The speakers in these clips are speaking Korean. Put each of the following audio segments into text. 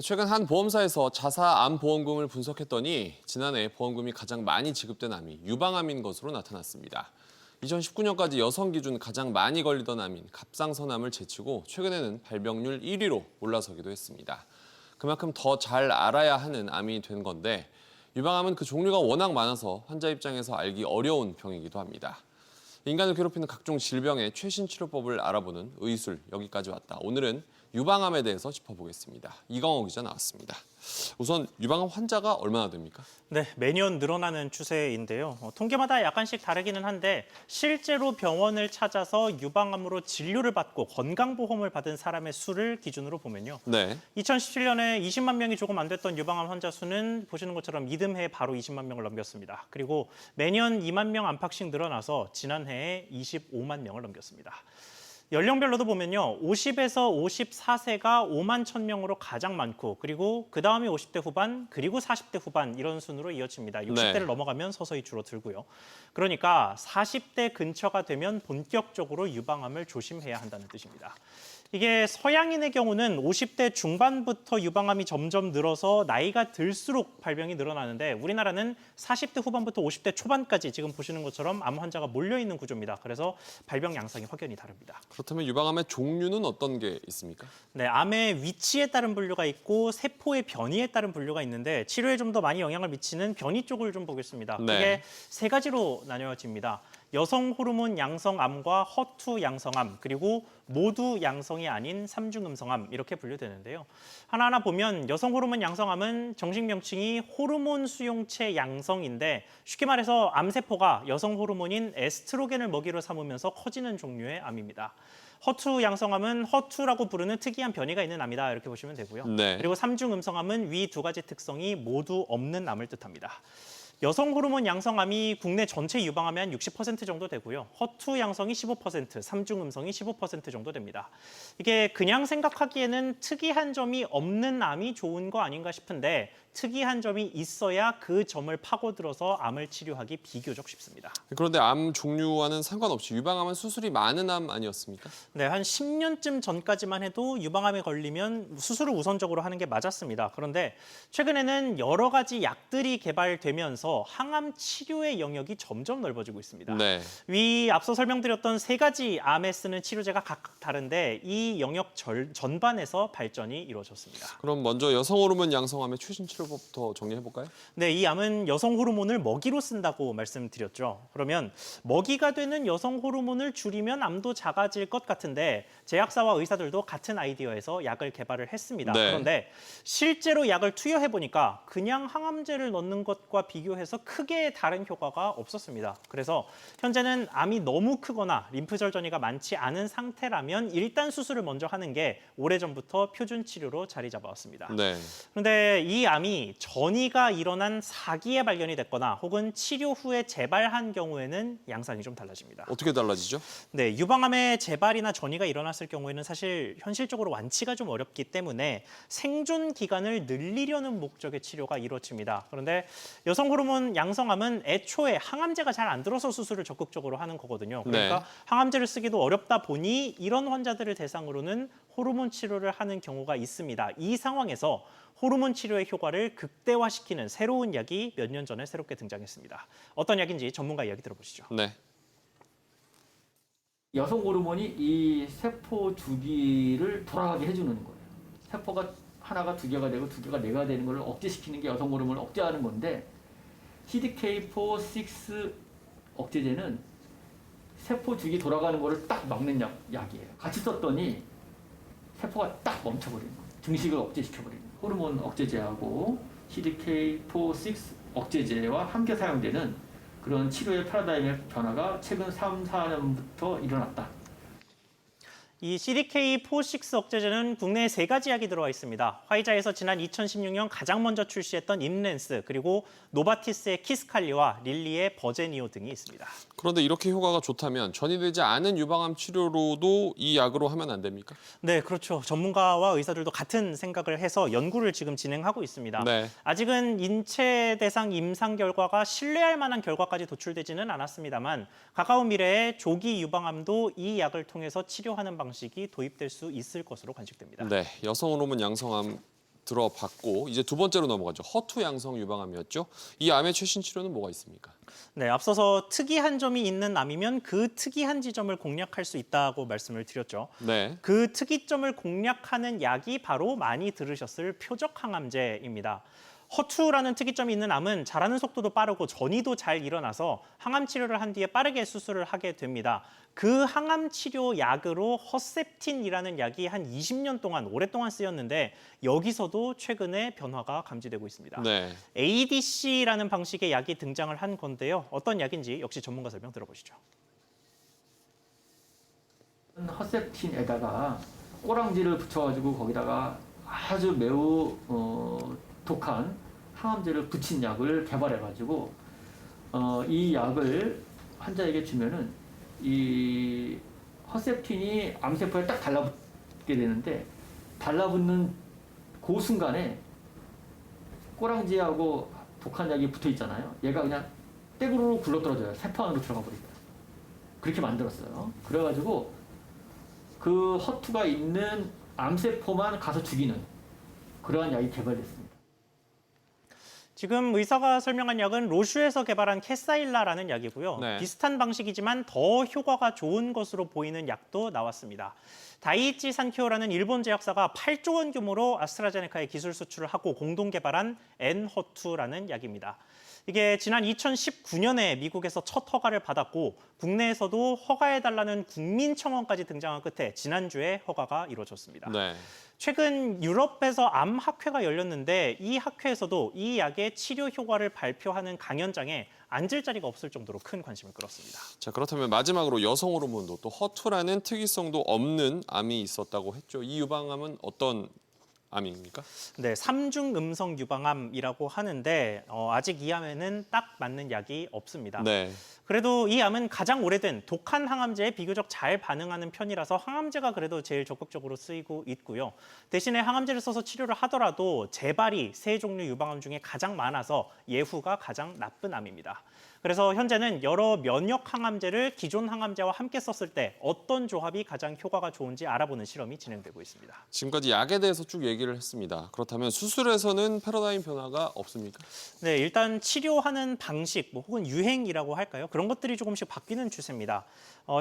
최근 한 보험사에서 자사 암 보험금을 분석했더니 지난해 보험금이 가장 많이 지급된 암이 유방암인 것으로 나타났습니다. 2019년까지 여성 기준 가장 많이 걸리던 암인 갑상선암을 제치고 최근에는 발병률 1위로 올라서기도 했습니다. 그만큼 더 잘 알아야 하는 암이 된 건데 유방암은 그 종류가 워낙 많아서 환자 입장에서 알기 어려운 병이기도 합니다. 인간을 괴롭히는 각종 질병의 최신 치료법을 알아보는 의술 여기까지 왔다. 오늘은 유방암에 대해서 짚어보겠습니다. 이광호 기자 나왔습니다. 우선 유방암 환자가 얼마나 됩니까? 네, 매년 늘어나는 추세인데요. 통계마다 약간씩 다르기는 한데 실제로 병원을 찾아서 유방암으로 진료를 받고 건강보험을 받은 사람의 수를 기준으로 보면요. 네. 2017년에 20만 명이 조금 안 됐던 유방암 환자 수는 보시는 것처럼 이듬해 바로 20만 명을 넘겼습니다. 그리고 매년 2만 명 안팎씩 늘어나서 지난해에 25만 명을 넘겼습니다. 연령별로도 보면요. 50에서 54세가 5만 1,000명으로 가장 많고 그리고 그다음이 50대 후반 그리고 40대 후반 이런 순으로 이어집니다. 60대를 넘어가면 서서히 줄어들고요. 그러니까 40대 근처가 되면 본격적으로 유방암을 조심해야 한다는 뜻입니다. 이게 서양인의 경우는 50대 중반부터 유방암이 점점 늘어서 나이가 들수록 발병이 늘어나는데 우리나라는 40대 후반부터 50대 초반까지 지금 보시는 것처럼 암 환자가 몰려있는 구조입니다. 그래서 발병 양상이 확연히 다릅니다. 그렇다면 유방암의 종류는 어떤 게 있습니까? 네, 암의 위치에 따른 분류가 있고 세포의 변이에 따른 분류가 있는데 치료에 좀 더 많이 영향을 미치는 변이 쪽을 좀 보겠습니다. 그게 세 가지로 나뉘어집니다. 여성 호르몬 양성암과 허투 양성암, 그리고 모두 양성이 아닌 삼중음성암 이렇게 분류되는데요. 하나하나 보면 여성 호르몬 양성암은 정식 명칭이 호르몬 수용체 양성인데 쉽게 말해서 암세포가 여성 호르몬인 에스트로겐을 먹이로 삼으면서 커지는 종류의 암입니다. 허투 양성암은 허투라고 부르는 특이한 변이가 있는 암이다 이렇게 보시면 되고요. 그리고 삼중음성암은 위 두 가지 특성이 모두 없는 암을 뜻합니다. 여성 호르몬 양성암이 국내 전체 유방암의 한 60% 정도 되고요. 허투 양성이 15%, 삼중 음성이 15% 정도 됩니다. 이게 그냥 생각하기에는 특이한 점이 없는 암이 좋은 거 아닌가 싶은데 특이한 점이 있어야 그 점을 파고들어서 암을 치료하기 비교적 쉽습니다. 그런데 암 종류와는 상관없이 유방암은 수술이 많은 암 아니었습니까? 네, 한 10년쯤 전까지만 해도 유방암에 걸리면 수술을 우선적으로 하는 게 맞았습니다. 그런데 최근에는 여러 가지 약들이 개발되면서 항암 치료의 영역이 점점 넓어지고 있습니다. 위 앞서 설명드렸던 세 가지 암에 쓰는 치료제가 각각 다른데 이 영역 전반에서 발전이 이루어졌습니다. 그럼 먼저 여성 호르몬 양성암의 최신 치료법부터 정리해볼까요? 네, 이 암은 여성 호르몬을 먹이로 쓴다고 말씀드렸죠. 그러면 먹이가 되는 여성 호르몬을 줄이면 암도 작아질 것 같은데 제약사와 의사들도 같은 아이디어에서 약을 개발을 했습니다. 그런데 실제로 약을 투여해보니까 그냥 항암제를 넣는 것과 비교해서 크게 다른 효과가 없었습니다. 그래서 현재는 암이 너무 크거나 림프절 전이가 많지 않은 상태라면 일단 수술을 먼저 하는 게 오래전부터 표준 치료로 자리 잡아왔습니다. 그런데 이 암이 전이가 일어난 4기에 발견이 됐거나 혹은 치료 후에 재발한 경우에는 양상이 좀 달라집니다. 어떻게 달라지죠? 네, 유방암의 재발이나 전이가 일어났을 경우에는 사실 현실적으로 완치가 좀 어렵기 때문에 생존 기간을 늘리려는 목적의 치료가 이루어집니다. 그런데 여성 호르몬 양성암은 애초에 항암제가 잘 안 들어서 수술을 적극적으로 하는 거거든요. 그러니까 항암제를 쓰기도 어렵다 보니 이런 환자들을 대상으로는 호르몬 치료를 하는 경우가 있습니다. 이 상황에서 호르몬 치료의 효과를 극대화시키는 새로운 약이 몇 년 전에 새롭게 등장했습니다. 어떤 약인지 전문가 이야기 들어보시죠. 여성 호르몬이 이 세포 주기를 돌아가게 해주는 거예요. 세포가 하나가 두 개가 되고 두 개가 네 개가 되는 걸 억제시키는 게 여성 호르몬을 억제하는 건데 CDK4/6 억제제는 세포 주기 돌아가는 거를 딱 막는 약이에요. 같이 썼더니 세포가 딱 멈춰버리는 거예요. 증식을 억제시켜버리는 거예요. 호르몬 억제제하고 CDK4/6 억제제와 함께 사용되는 그런 치료의 패러다임의 변화가 최근 3, 4년부터 일어났다. 이 CDK4/6 억제제는 국내에 세 가지 약이 들어와 있습니다. 화이자에서 지난 2016년 가장 먼저 출시했던 임렌스, 그리고 노바티스의 키스칼리와 릴리의 버제니오 등이 있습니다. 그런데 이렇게 효과가 좋다면 전이되지 않은 유방암 치료로도 이 약으로 하면 안 됩니까? 네, 그렇죠. 전문가와 의사들도 같은 생각을 해서 연구를 지금 진행하고 있습니다. 아직은 인체 대상 임상 결과가 신뢰할 만한 결과까지 도출되지는 않았습니다만 가까운 미래에 조기 유방암도 이 약을 통해서 치료하는 방식이 도입될 수 있을 것으로 관측됩니다. 여성 호르몬 양성암 들어봤고 이제 두 번째로 넘어가죠. 허투 양성 유방암이었죠. 이 암의 최신 치료는 뭐가 있습니까? 네, 앞서서 특이한 점이 있는 암이면 그 특이한 지점을 공략할 수 있다고 말씀을 드렸죠. 네. 그 특이점을 공략하는 약이 바로 많이 들으셨을 표적항암제입니다. 허투라는 특이점이 있는 암은 자라는 속도도 빠르고 전이도 잘 일어나서 항암 치료를 한 뒤에 빠르게 수술을 하게 됩니다. 그 항암 치료 약으로 허셉틴이라는 약이 한 20년 동안 오랫동안 쓰였는데 여기서도 최근에 변화가 감지되고 있습니다. 네. ADC라는 방식의 약이 등장을 한 건데요. 어떤 약인지 역시 전문가 설명 들어보시죠. 허셉틴에다가 꼬랑지를 붙여가지고 거기다가 아주 매우 독한 항암제를 붙인 약을 개발해가지고 이 약을 환자에게 주면은 이 허셉틴이 암세포에 딱 달라붙게 되는데 달라붙는 그 순간에 꼬랑지하고 독한 약이 붙어 있잖아요. 얘가 그냥 떼구르르 굴러떨어져요. 세포 안으로 들어가 버립니다. 그렇게 만들었어요. 그래가지고 그 허투가 있는 암세포만 가서 죽이는 그러한 약이 개발됐습니다. 지금 의사가 설명한 약은 로슈에서 개발한 캐사일라라는 약이고요. 네. 비슷한 방식이지만 더 효과가 좋은 것으로 보이는 약도 나왔습니다. 다이이치 산키오라는 일본 제약사가 8조 원 규모로 아스트라제네카에 기술 수출을 하고 공동 개발한 엔허투라는 약입니다. 이게 지난 2019년에 미국에서 첫 허가를 받았고 국내에서도 허가해달라는 국민청원까지 등장한 끝에 지난주에 허가가 이루어졌습니다. 네. 최근 유럽에서 암 학회가 열렸는데 이 학회에서도 이 약의 치료 효과를 발표하는 강연장에 앉을 자리가 없을 정도로 큰 관심을 끌었습니다. 자, 그렇다면 마지막으로 여성 호르몬도 또 허투라는 특이성도 없는 암이 있었다고 했죠. 이 유방암은 어떤 암입니까? 네, 삼중 음성 유방암이라고 하는데 아직 이 암에는 딱 맞는 약이 없습니다. 네. 그래도 이 암은 가장 오래된 독한 항암제에 비교적 잘 반응하는 편이라서 항암제가 그래도 제일 적극적으로 쓰이고 있고요. 대신에 항암제를 써서 치료를 하더라도 재발이 세 종류 유방암 중에 가장 많아서 예후가 가장 나쁜 암입니다. 그래서 현재는 여러 면역 항암제를 기존 항암제와 함께 썼을 때 어떤 조합이 가장 효과가 좋은지 알아보는 실험이 진행되고 있습니다. 지금까지 약에 대해서 쭉 얘기를 했습니다. 그렇다면 수술에서는 패러다임 변화가 없습니까? 네, 일단 치료하는 방식, 혹은 유행이라고 할까요? 그런 것들이 조금씩 바뀌는 추세입니다.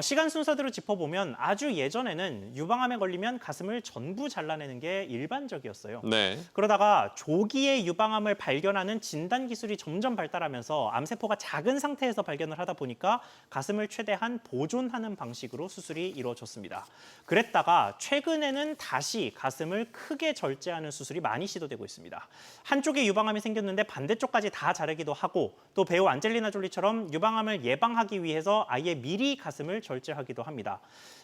시간 순서대로 짚어보면 아주 예전에는 유방암에 걸리면 가슴을 전부 잘라내는 게 일반적이었어요. 네. 그러다가 조기에 유방암을 발견하는 진단 기술이 점점 발달하면서 암세포가 작은 상태에서 발견을 하다 보니까 가슴을 최대한 보존하는 방식으로 수술이 이루어졌습니다. 그랬다가 최근에는 다시 가슴을 크게 절제하는 수술이 많이 시도되고 있습니다. 한쪽에 유방암이 생겼는데 반대쪽까지 다 자르기도 하고 또 배우 안젤리나 졸리처럼 유방암을 예방하기 위해서 아예 미리 가슴을 절제하기도 합니다.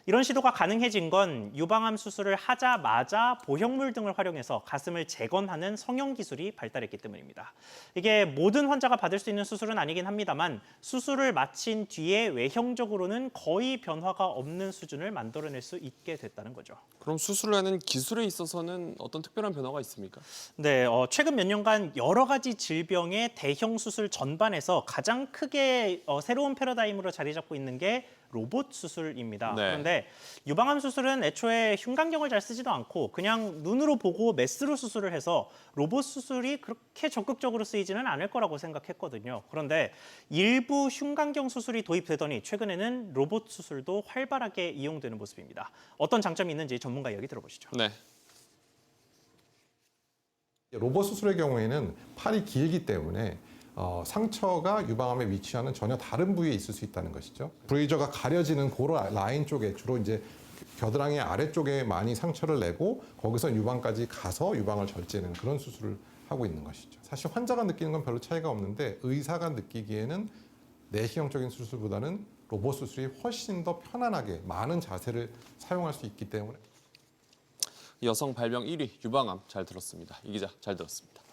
이런 시도가 가능해진 건 유방암 수술을 하자마자 보형물 등을 활용해서 가슴을 재건하는 성형 기술이 발달했기 때문입니다. 이게 모든 환자가 받을 수 있는 수술은 아니긴 합니다만 수술을 마친 뒤에 외형적으로는 거의 변화가 없는 수준을 만들어낼 수 있게 됐다는 거죠. 그럼 수술을 하는 기술에 있어서는 어떤 특별한 변화가 있습니까? 네, 최근 몇 년간 여러 가지 질병의 대형 수술 전반에서 가장 크게 새로운 패러다임으로 자리 잡고 있는 게 로봇 수술입니다. 네. 그런데 유방암 수술은 애초에 흉곽경을 잘 쓰지도 않고 그냥 눈으로 보고 메스로 수술을 해서 로봇 수술이 그렇게 적극적으로 쓰이지는 않을 거라고 생각했거든요. 그런데 일부 흉곽경 수술이 도입되더니 최근에는 로봇 수술도 활발하게 이용되는 모습입니다. 어떤 장점이 있는지 전문가 이야기 들어보시죠. 네. 로봇 수술의 경우에는 팔이 길기 때문에 상처가 유방암에 위치하는 전혀 다른 부위에 있을 수 있다는 것이죠. 브레이저가 가려지는 그런 라인 쪽에 주로 이제 겨드랑이 아래쪽에 많이 상처를 내고 거기서 유방까지 가서 유방을 절제하는 그런 수술을 하고 있는 것이죠. 사실 환자가 느끼는 건 별로 차이가 없는데 의사가 느끼기에는 내시경적인 수술보다는 로봇 수술이 훨씬 더 편안하게 많은 자세를 사용할 수 있기 때문에 여성 발병 1위 유방암 잘 들었습니다. 이 기자 잘 들었습니다.